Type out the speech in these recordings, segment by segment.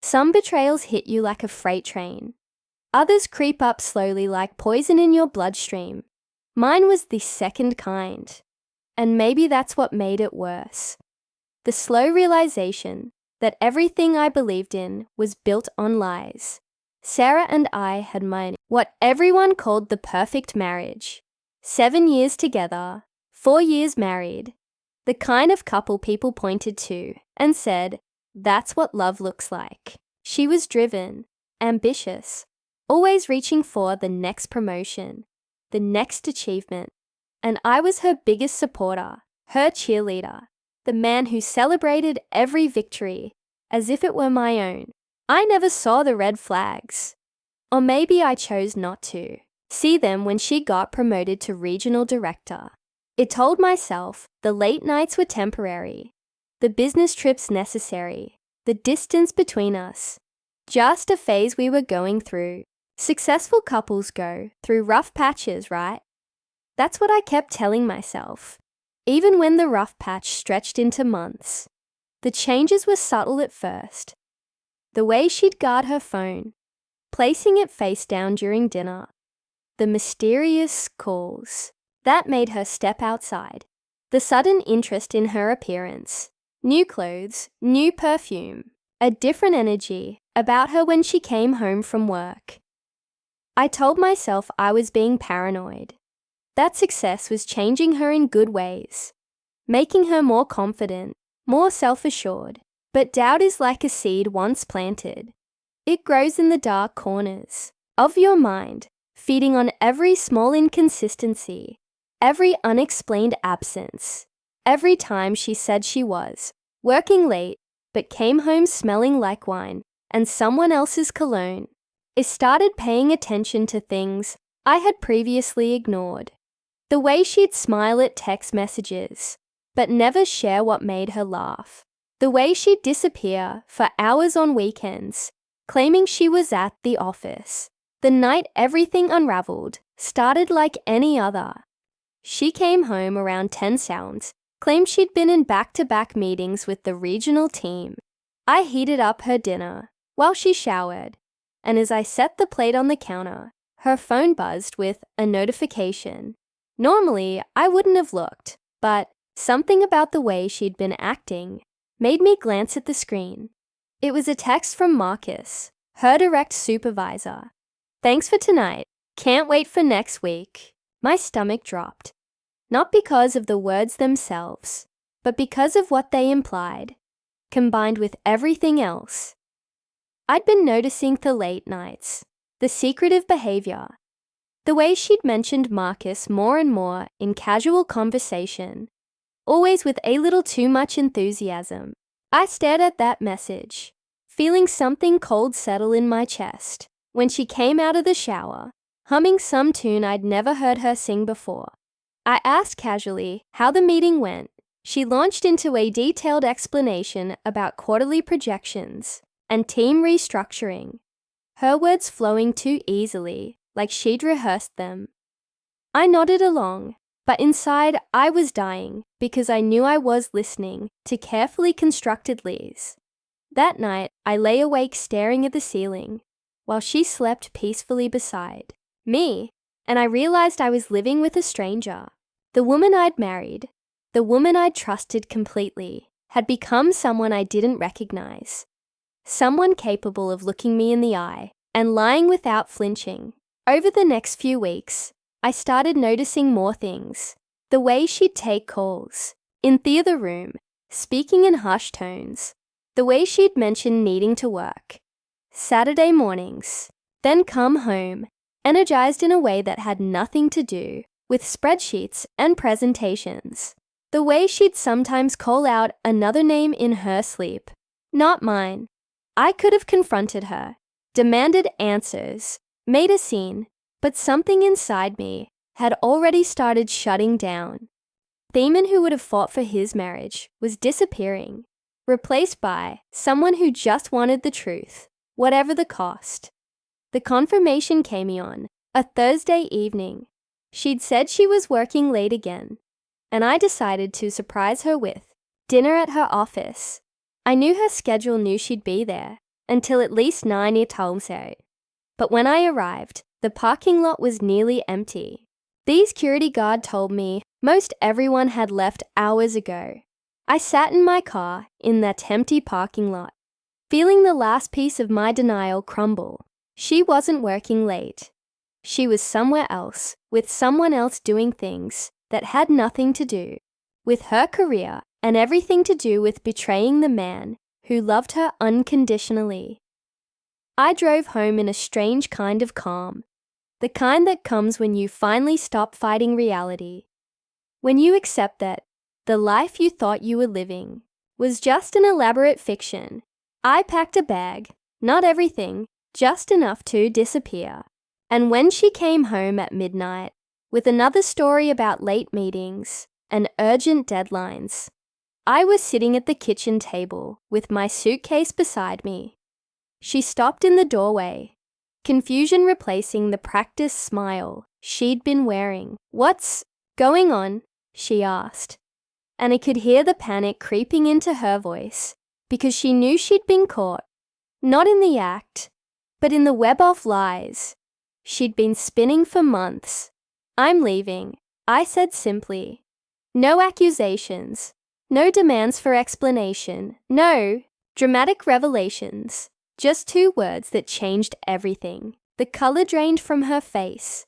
Some betrayals hit you like a freight train. Others creep up slowly like poison in your bloodstream. Mine was the second kind. And maybe that's what made it worse. The slow realization that everything I believed in was built on lies. Sarah and I had what everyone called the perfect marriage. 7 years together, 4 years married. The kind of couple people pointed to and said, that's what love looks like. She was driven, ambitious, always reaching for the next promotion, the next achievement. And I was her biggest supporter, her cheerleader, the man who celebrated every victory as if it were my own. I never saw the red flags. Or maybe I chose not to see them when she got promoted to regional director. It told myself the late nights were temporary, the business trips necessary, the distance between us, just a phase we were going through. Successful couples go through rough patches, right? That's what I kept telling myself, even when the rough patch stretched into months. The changes were subtle at first. The way she'd guard her phone, placing it face down during dinner. The mysterious calls that made her step outside. The sudden interest in her appearance. New clothes, new perfume. A different energy about her when she came home from work. I told myself I was being paranoid. That success was changing her in good ways, making her more confident, more self-assured. But doubt is like a seed once planted. It grows in the dark corners of your mind, feeding on every small inconsistency, every unexplained absence. Every time she said she was working late, but came home smelling like wine and someone else's cologne, I started paying attention to things I had previously ignored. The way she'd smile at text messages, but never share what made her laugh. The way she'd disappear for hours on weekends, claiming she was at the office. The night everything unraveled started like any other. She came home around 10 sounds, claimed she'd been in back-to-back meetings with the regional team. I heated up her dinner while she showered, and as I set the plate on the counter, her phone buzzed with a notification. Normally, I wouldn't have looked, but something about the way she'd been acting made me glance at the screen. It was a text from Marcus, her direct supervisor. Thanks for tonight. Can't wait for next week. My stomach dropped. Not because of the words themselves, but because of what they implied, combined with everything else. I'd been noticing the late nights, the secretive behavior, the way she'd mentioned Marcus more and more in casual conversation, always with a little too much enthusiasm. I stared at that message, feeling something cold settle in my chest. When she came out of the shower, humming some tune I'd never heard her sing before, I asked casually how the meeting went. She launched into a detailed explanation about quarterly projections and team restructuring, her words flowing too easily, like she'd rehearsed them. I nodded along, but inside I was dying because I knew I was listening to carefully constructed lies. That night, I lay awake staring at the ceiling while she slept peacefully beside me, and I realized I was living with a stranger. The woman I'd married, the woman I'd trusted completely, had become someone I didn't recognize. Someone capable of looking me in the eye and lying without flinching. Over the next few weeks, I started noticing more things. The way she'd take calls, in the other room, speaking in hushed tones. The way she'd mention needing to work Saturday mornings, then come home, energized in a way that had nothing to do with spreadsheets and presentations. The way she'd sometimes call out another name in her sleep, not mine. I could have confronted her, demanded answers, made a scene, but something inside me had already started shutting down. Theman, who would have fought for his marriage, was disappearing, replaced by someone who just wanted the truth, whatever the cost. The confirmation came on a Thursday evening. She'd said she was working late again, and I decided to surprise her with dinner at her office. I knew her schedule knew she'd be there, until at least 9 near Tulmsay. But when I arrived, the parking lot was nearly empty. The security guard told me most everyone had left hours ago. I sat in my car in that empty parking lot, feeling the last piece of my denial crumble. She wasn't working late. She was somewhere else, with someone else doing things that had nothing to do with her career and everything to do with betraying the man who loved her unconditionally. I drove home in a strange kind of calm, the kind that comes when you finally stop fighting reality, when you accept that the life you thought you were living was just an elaborate fiction. I packed a bag, not everything, just enough to disappear. And when she came home at midnight with another story about late meetings and urgent deadlines, I was sitting at the kitchen table with my suitcase beside me. She stopped in the doorway, confusion replacing the practiced smile she'd been wearing. "What's going on?" she asked, and I could hear the panic creeping into her voice because she knew she'd been caught, not in the act, but in the web of lies she'd been spinning for months. "I'm leaving," I said simply. No accusations, no demands for explanation, no dramatic revelations, just 2 words that changed everything. The color drained from her face,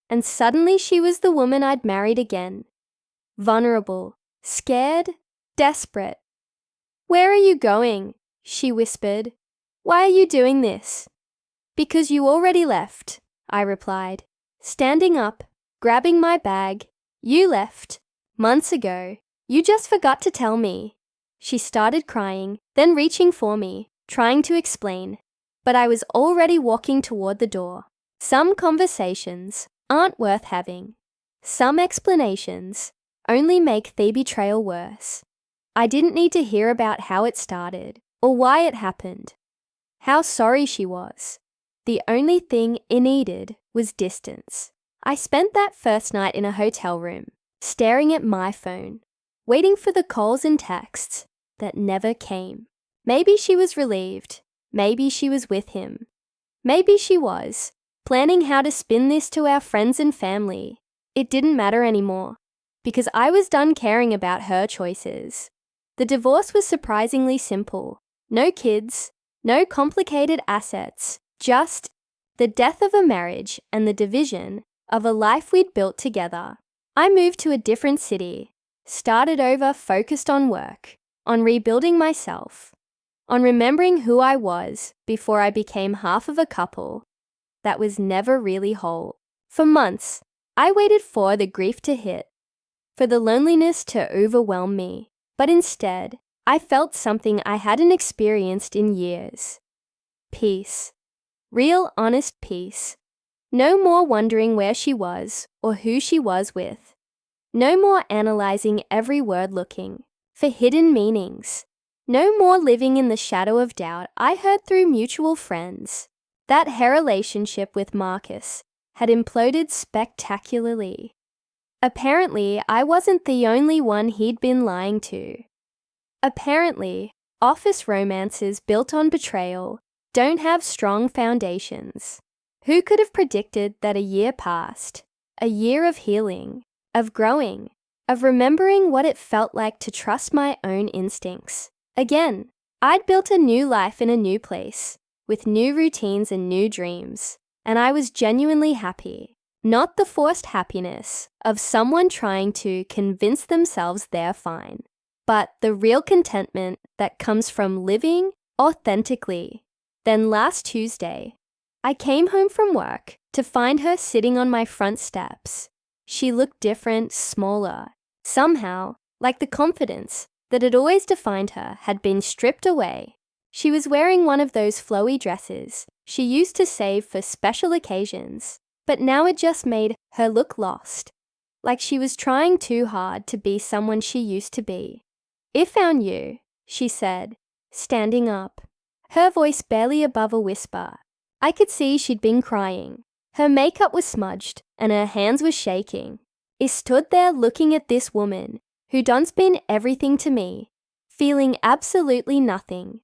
and suddenly she was the woman I'd married again. Vulnerable, scared, desperate. "Where are you going?" she whispered. "Why are you doing this?" "Because you already left," I replied, standing up, grabbing my bag. "You left months ago. You just forgot to tell me." She started crying, then reaching for me, trying to explain, but I was already walking toward the door. Some conversations aren't worth having. Some explanations only make the betrayal worse. I didn't need to hear about how it started or why it happened, how sorry she was. The only thing it needed was distance. I spent that first night in a hotel room, staring at my phone, waiting for the calls and texts that never came. Maybe she was relieved. Maybe she was with him. Maybe she was planning how to spin this to our friends and family. It didn't matter anymore, because I was done caring about her choices. The divorce was surprisingly simple. No kids, no complicated assets, just the death of a marriage and the division of a life we'd built together. I moved to a different city, started over focused on work, on rebuilding myself, on remembering who I was before I became half of a couple that was never really whole. For months, I waited for the grief to hit, for the loneliness to overwhelm me, but instead, I felt something I hadn't experienced in years. Peace. Real, honest peace. No more wondering where she was or who she was with. No more analyzing every word looking for hidden meanings. No more living in the shadow of doubt I heard through mutual friends. That her relationship with Marcus had imploded spectacularly. Apparently, I wasn't the only one he'd been lying to. Apparently, office romances built on betrayal don't have strong foundations. Who could have predicted that a year passed, a year of healing, of growing, of remembering what it felt like to trust my own instincts? Again, I'd built a new life in a new place, with new routines and new dreams, and I was genuinely happy. Not the forced happiness of someone trying to convince themselves they're fine, but the real contentment that comes from living authentically. Then last Tuesday, I came home from work to find her sitting on my front steps. She looked different, smaller. Somehow, like the confidence that had always defined her had been stripped away. She was wearing one of those flowy dresses she used to save for special occasions, but now it just made her look lost, like she was trying too hard to be someone she used to be. "I found you," she said, standing up, her voice barely above a whisper. I could see she'd been crying. Her makeup was smudged and her hands were shaking. I stood there looking at this woman who'd once been everything to me, feeling absolutely nothing.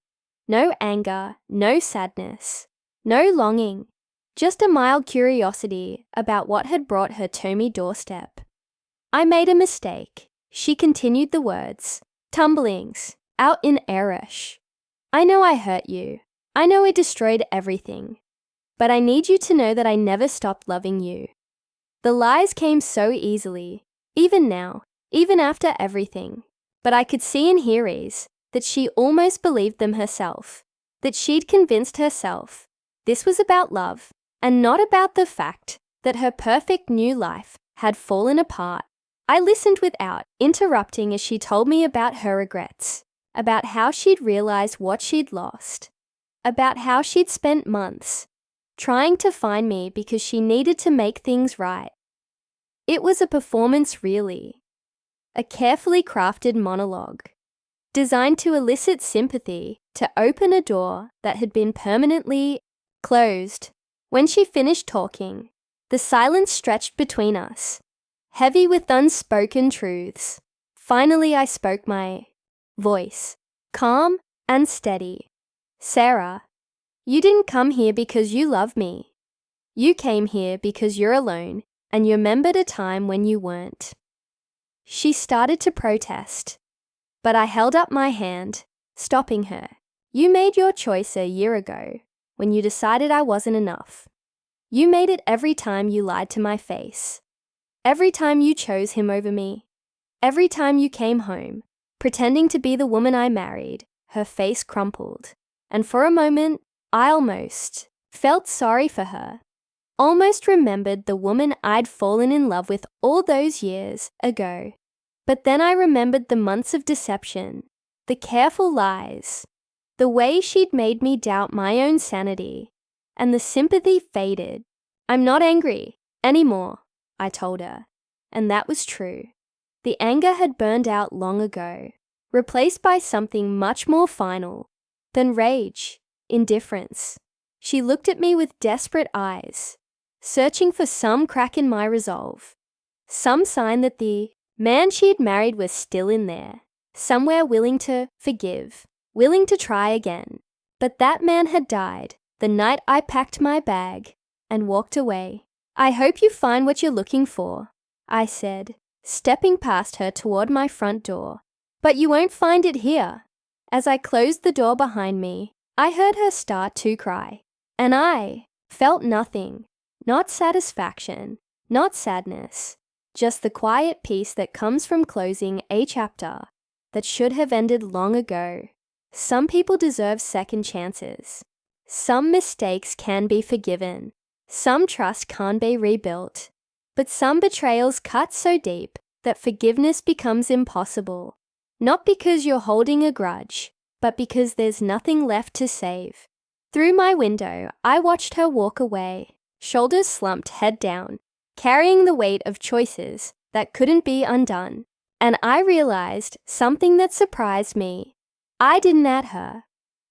No anger, no sadness, no longing, just a mild curiosity about what had brought her to me doorstep. I made a mistake, she continued the words, tumblings, out in Eresh. I know I hurt you. I know it destroyed everything. But I need you to know that I never stopped loving you. The lies came so easily, even now, even after everything. But I could see in Heres that she almost believed them herself, that she'd convinced herself this was about love and not about the fact that her perfect new life had fallen apart. I listened without interrupting as she told me about her regrets, about how she'd realized what she'd lost, about how she'd spent months trying to find me because she needed to make things right. It was a performance, really, a carefully crafted monologue, designed to elicit sympathy, to open a door that had been permanently closed. When she finished talking, the silence stretched between us, heavy with unspoken truths. Finally, I spoke, my voice calm and steady. Sarah, you didn't come here because you love me. You came here because you're alone and you remembered a time when you weren't. She started to protest, but I held up my hand, stopping her. You made your choice a year ago when you decided I wasn't enough. You made it every time you lied to my face, every time you chose him over me, every time you came home, pretending to be the woman I married. Her face crumpled, and for a moment, I almost felt sorry for her, almost remembered the woman I'd fallen in love with all those years ago. But then I remembered the months of deception, the careful lies, the way she'd made me doubt my own sanity, and the sympathy faded. I'm not angry anymore, I told her, and that was true. The anger had burned out long ago, replaced by something much more final than rage, indifference. She looked at me with desperate eyes, searching for some crack in my resolve, some sign that the man she'd married was still in there, somewhere willing to forgive, willing to try again. But that man had died the night I packed my bag and walked away. I hope you find what you're looking for, I said, stepping past her toward my front door. But you won't find it here. As I closed the door behind me, I heard her start to cry, and I felt nothing, not satisfaction, not sadness, just the quiet peace that comes from closing a chapter that should have ended long ago. Some people deserve second chances. Some mistakes can be forgiven. Some trust can't be rebuilt. But some betrayals cut so deep that forgiveness becomes impossible. Not because you're holding a grudge, but because there's nothing left to save. Through my window, I watched her walk away, shoulders slumped, head down, carrying the weight of choices that couldn't be undone. And I realized something that surprised me. I didn't add her.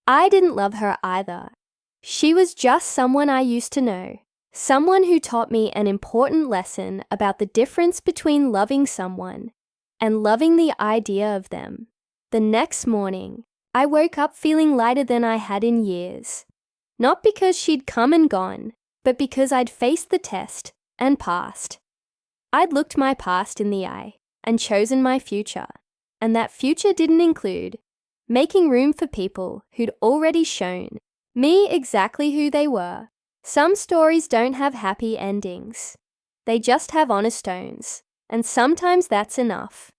I didn't love her either. She was just someone I used to know, someone who taught me an important lesson about the difference between loving someone and loving the idea of them. The next morning, I woke up feeling lighter than I had in years. Not because she'd come and gone, but because I'd faced the test and passed. I'd looked my past in the eye and chosen my future, and that future didn't include making room for people who'd already shown me exactly who they were. Some stories don't have happy endings. They just have honest stones, and sometimes that's enough.